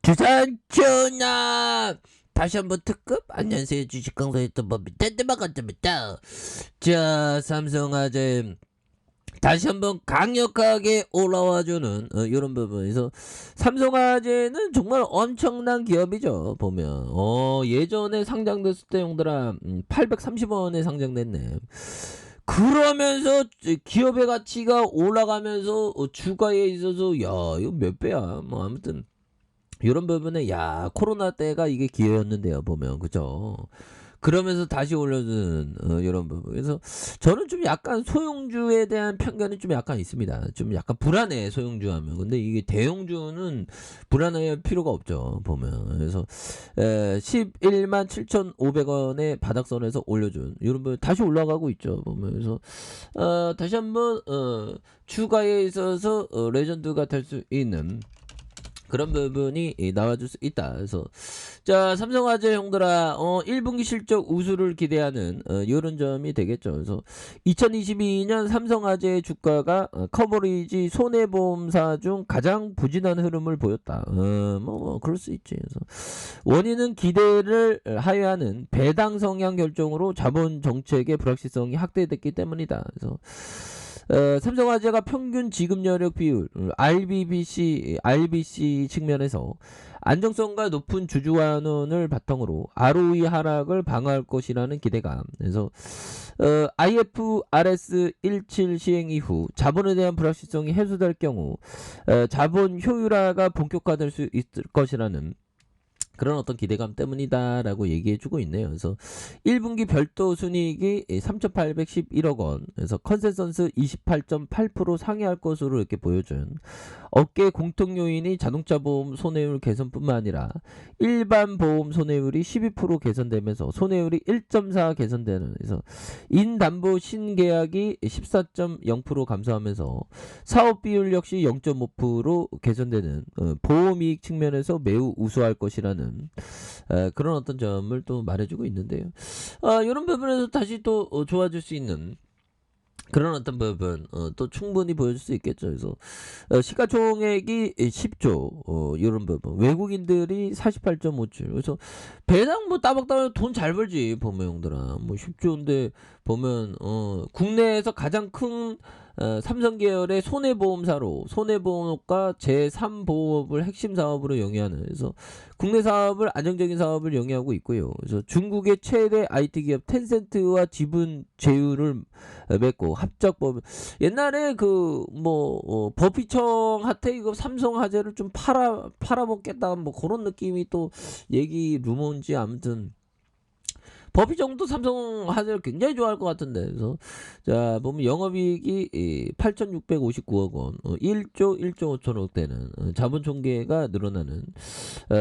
주산 전화 다시 한번 특급 안녕하세요 주식 강사의 법이 딴데막간답니다. 자, 삼성화재 다시 한번 강력하게 올라와주는 이런 부분에서 삼성화재는 정말 엄청난 기업이죠. 보면 예전에 상장됐을 때 형들아 830원에 상장됐네. 그러면서 기업의 가치가 올라가면서 주가에 있어서 야 이거 몇 배야 뭐 아무튼 이런 부분에 야 코로나 때가 이게 기회였는데요 보면 그죠. 그러면서 다시 올려주는 이런 부분. 그래서 저는 좀 약간 소형주에 대한 편견이 좀 약간 있습니다. 좀 약간 불안해 소형주 하면. 근데 이게 대형주는 불안할 필요가 없죠 보면. 그래서 11만 7,500원의 바닥선에서 올려준 이런 부분 다시 올라가고 있죠 보면. 그래서 다시 한번 추가에 있어서 레전드가 될 수 있는 그런 부분이 나와줄 수 있다. 그래서 자 삼성화재 형들아 1분기 실적 우수를 기대하는 이런 점이 되겠죠. 그래서 2022년 삼성화재의 주가가 커버리지 손해보험사 중 가장 부진한 흐름을 보였다. 뭐 그럴 수 있지. 그래서 원인은 기대를 하회하는 배당 성향 결정으로 자본 정책의 불확실성이 확대됐기 때문이다. 그래서 삼성화재가 평균 지급 여력 비율 RBC 측면에서 안정성과 높은 주주환원을 바탕으로 ROE 하락을 방어할 것이라는 기대감. 그래서 IFRS 17 시행 이후 자본에 대한 불확실성이 해소될 경우 자본 효율화가 본격화될 수 있을 것이라는 그런 어떤 기대감 때문이다라고 얘기해주고 있네요. 그래서 1분기 별도 순이익이 3,811억 원, 그래서 컨센서스 28.8% 상회할 것으로 이렇게 보여준 업계 공통 요인이 자동차 보험 손해율 개선뿐만 아니라 일반 보험 손해율이 12% 개선되면서 손해율이 1.4 개선되는, 그래서 인담보 신계약이 14.0% 감소하면서 사업 비율 역시 0.5% 개선되는 보험이익 측면에서 매우 우수할 것이라는 그런 어떤 점을 또 말해주고 있는데요. 이런 부분에서 다시 또 좋아질 수 있는 그런 어떤 부분 또 충분히 보여줄 수 있겠죠. 그래서 시가총액이 10조 이런 부분, 외국인들이 48.5조. 그래서 배당 뭐 따박따박 돈 잘 벌지 보면 형들아. 뭐 10조인데 보면 국내에서 가장 큰 삼성 계열의 손해보험사로 손해보험과 제3보험을 핵심 사업으로 영위하는, 그래서 국내 사업을 안정적인 사업을 영위하고 있고요. 그래서 중국의 최대 IT 기업 텐센트와 지분 제휴를 맺고 합작법, 옛날에 그 뭐 버피청한테 이거 삼성화재를 좀 팔아먹겠다 뭐 그런 느낌이 또 얘기 루머인지 아무튼 버피정도 삼성화재를 굉장히 좋아할 것 같은데. 그래서 자 보면 영업이익이 8,659억 원, 1조 5천억 되는 자본 총계가 늘어나는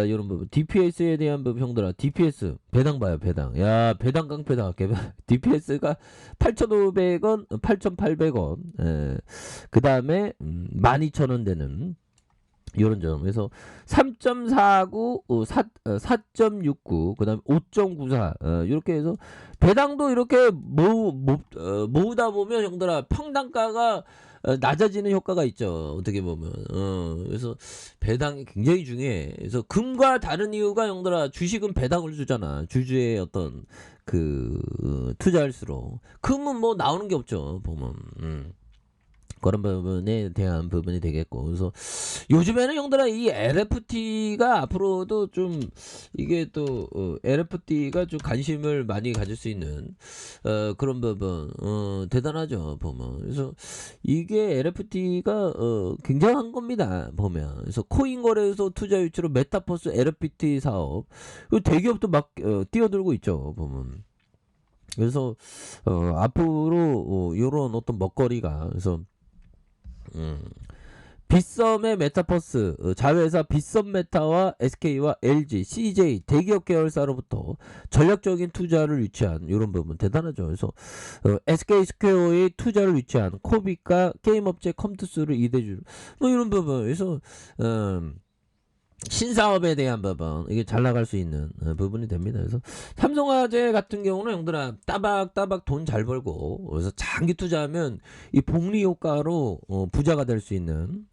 이런 부분. DPS에 대한 부분 형들아, DPS 배당 봐요. 배당. 야 배당 깡패다. DPS가 8,500원, 8,800원. 그 다음에 12,000원 되는 이런 점. 그래서 3.49, 4.69, 그다음에 5.94 이렇게 해서 배당도 이렇게 모으다 보면 형들아 평단가가 낮아지는 효과가 있죠. 어떻게 보면. 그래서 배당이 굉장히 중요해. 그래서 금과 다른 이유가 형들아, 주식은 배당을 주잖아. 주주의 어떤 그 투자할수록. 금은 뭐 나오는 게 없죠. 보면. 그런 부분에 대한 부분이 되겠고. 그래서 요즘에는 형들아 이 LFT가 앞으로도 좀 이게 또 LFT가 좀 관심을 많이 가질 수 있는 그런 부분 대단하죠 보면. 그래서 이게 LFT가 굉장한 겁니다 보면. 그래서 코인 거래소 투자 유치로 메타버스 LFT 사업, 대기업도 막 뛰어들고 있죠 보면. 그래서 앞으로 이런 어떤 먹거리가, 그래서 빗썸의 메타버스, 자회사 빗썸 메타와 SK와 LG, CJ 대기업 계열사로부터 전략적인 투자를 유치한 이런 부분 대단하죠. 그래서 SK 스퀘어의 투자를 유치한 코빅과 게임업체 컴투스를 이대주 뭐 이런 부분. 그래서 신사업에 대한 부분, 이게 잘 나갈 수 있는 부분이 됩니다. 그래서 삼성화재 같은 경우는 형들아 따박따박 돈 잘 벌고, 그래서 장기 투자하면 이 복리 효과로 부자가 될 수 있는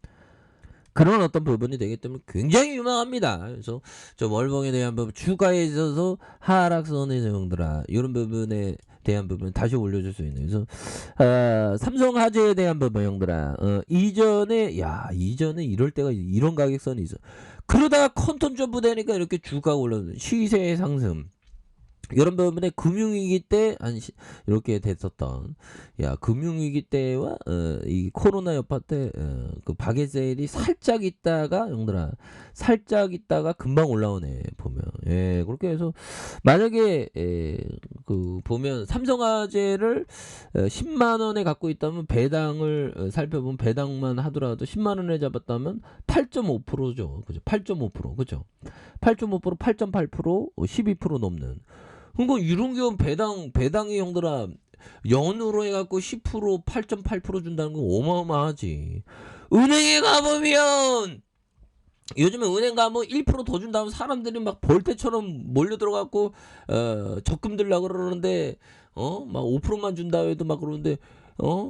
그런 어떤 부분이 되기 때문에 굉장히 유망합니다. 그래서 저 월봉에 대한 부분, 주가에 있어서 하락선의 내용들아 이런 부분에 대한 부분 다시 올려줄 수 있는. 그래서 삼성화재에 대한 부분 형들아, 이전에 이럴 때가 이런 가격선이 있어. 그러다가 컨톤 점프 되니까 이렇게 주가가 올라오는 시세 상승. 이런 부분에 금융위기 때 이렇게 됐었던, 금융위기 때와 이 코로나 여파 때 그 바게 세일이 살짝 있다가 형들아 살짝 있다가 금방 올라오네 보면. 그렇게 해서 만약에 그 보면 삼성화재를 10만 원에 갖고 있다면 배당을 살펴보면 배당만 하더라도 10만 원에 잡았다면 8.5%죠. 그죠? 8.5%. 그죠? 8.5%, 8.8%, 12% 넘는. 그러니까 이런 경우 배당이 형들아 연으로 해갖고 10% 8.8% 준다는 건 어마어마하지. 은행에 가보면 요즘에 은행 가면 1%더 준다면 사람들이 막 벌떼처럼 몰려 들어갖고 적금 들라고 그러는데 막 5%만 준다 해도 막 그러는데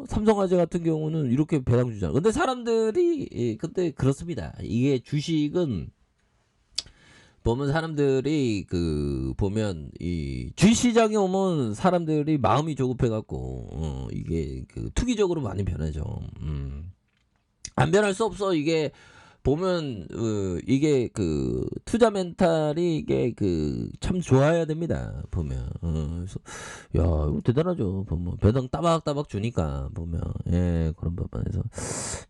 삼성화재 같은 경우는 이렇게 배당 주잖아. 근데 사람들이 근데 그렇습니다. 이게 주식은 보면 사람들이 보면 이 주시장에 오면 사람들이 마음이 조급해 갖고 이게 투기적으로 많이 변하죠. 안 변할 수 없어. 이게 보면 이게 투자 멘탈이 이게 참 좋아야 됩니다. 보면 그래서 이거 대단하죠. 보면 배당 따박따박 주니까 보면 그런 부분에서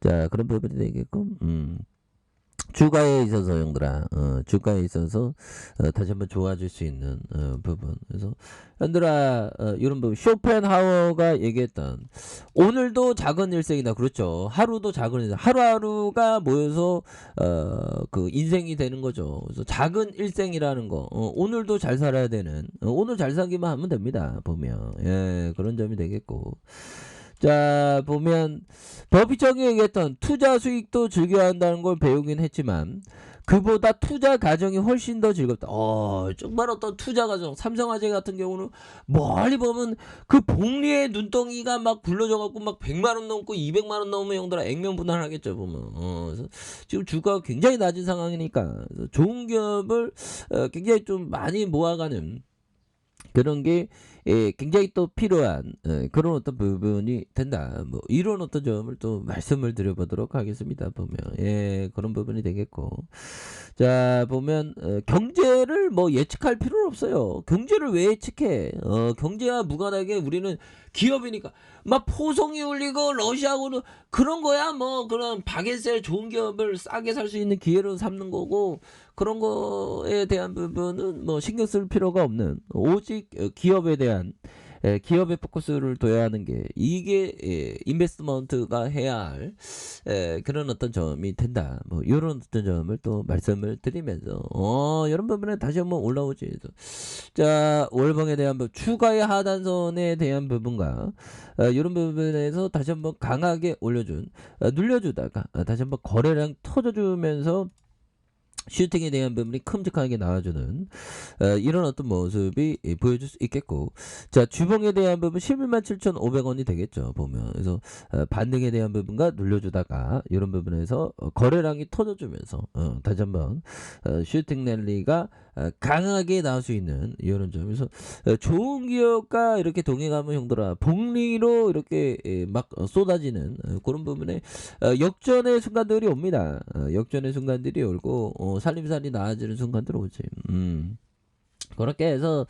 자 그런 부분이 되겠고. 주가에 있어서 형들아 주가에 있어서 다시 한번 좋아질 수 있는 부분. 그래서 형들아 이런 부분 쇼펜하워가 얘기했던 오늘도 작은 일생이다. 그렇죠. 하루도 작은 일생, 하루하루가 모여서 그 인생이 되는 거죠. 그래서 작은 일생이라는 거 오늘도 잘 살아야 되는, 오늘 잘 살기만 하면 됩니다. 보면 그런 점이 되겠고. 자 보면 버피처가 얘기했던 투자 수익도 즐겨야 한다는 걸 배우긴 했지만 그보다 투자 과정이 훨씬 더 즐겁다. 정말 어떤 투자 과정, 삼성화재 같은 경우는 멀리 보면 그 복리의 눈덩이가 막 굴러져 갖고 막 100만 원 넘고 200만 원 넘으면 형들아 액면분할하겠죠 보면. 그래서 지금 주가가 굉장히 낮은 상황이니까 좋은 기업을 굉장히 좀 많이 모아가는 그런 게 굉장히 또 필요한 그런 어떤 부분이 된다. 뭐 이런 어떤 점을 또 말씀을 드려보도록 하겠습니다. 보면 그런 부분이 되겠고. 자 보면 경제를 뭐 예측할 필요는 없어요. 경제를 왜 예측해? 경제와 무관하게 우리는 기업이니까 막 포송이 울리고 러시아하고는 그런 거야. 뭐 그런 바게셀 좋은 기업을 싸게 살 수 있는 기회로 삼는 거고, 그런 거에 대한 부분은 뭐 신경 쓸 필요가 없는, 오직 기업에 대한 기업의 포커스를 둬야 하는 게 이게 인베스트먼트가 해야 할 그런 어떤 점이 된다. 뭐 이런 어떤 점을 또 말씀을 드리면서 이런 부분에 다시 한번 올라오지. 자 월봉에 대한 부분, 추가의 하단선에 대한 부분과 이런 부분에서 다시 한번 강하게 올려준 눌려주다가 다시 한번 거래량 터져주면서 슈팅에 대한 부분이 큼직하게 나와주는 이런 어떤 모습이 보여줄 수 있겠고. 자 주봉에 대한 부분 11만 7,500원이 되겠죠 보면. 그래서 반등에 대한 부분과 눌려주다가 이런 부분에서 거래량이 터져주면서 다시 한번 슈팅 랠리가 강하게 나올 수 있는 이런 점에서 좋은 기업과 이렇게 동행하면 형들아 복리로 이렇게 막 쏟아지는 그런 부분에 역전의 순간들이 옵니다. 역전의 순간들이 오고 살림살이 나아지는 순간들이 오지. 그렇게 해서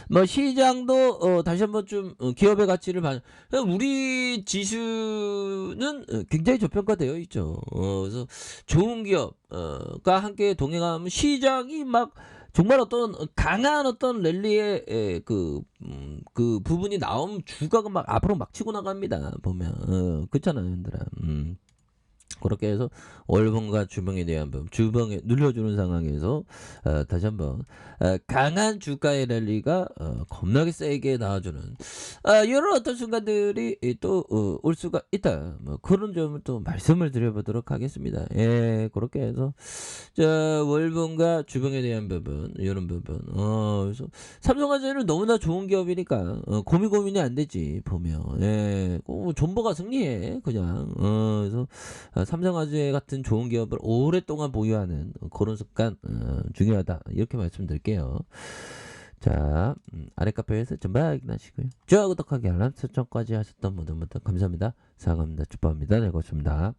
뭐 시장도 다시 한번 좀 기업의 가치를 우리 지수는 굉장히 저평가되어 있죠. 그래서 좋은 기업과 함께 동행하면 시장이 막 정말 어떤 강한 어떤 랠리의 그 부분이 나오면 주가가 막 앞으로 막 치고 나갑니다. 보면 그렇잖아요, 얘들아. 그렇게 해서 월봉과 주봉에 대한 부분, 주봉에 눌려주는 상황에서 다시 한번 강한 주가의 랠리가 겁나게 세게 나와주는 이런 어떤 순간들이 또 올 수가 있다. 뭐 그런 점을 또 말씀을 드려보도록 하겠습니다. 그렇게 해서 자 월봉과 주봉에 대한 부분, 이런 부분. 그래서 삼성화재는 너무나 좋은 기업이니까 고민이 안 되지 보면. 존버가 승리해 그냥. 그래서 삼성화재 같은 좋은 기업을 오랫동안 보유하는 그런 습관 중요하다. 이렇게 말씀드릴게요. 자, 아래 카페에서 전부 확인하시고요. 좋아요, 구독하기, 알람 설정까지 하셨던 모든 분들 감사합니다. 사랑합니다. 축복합니다. 네, 고맙습니다.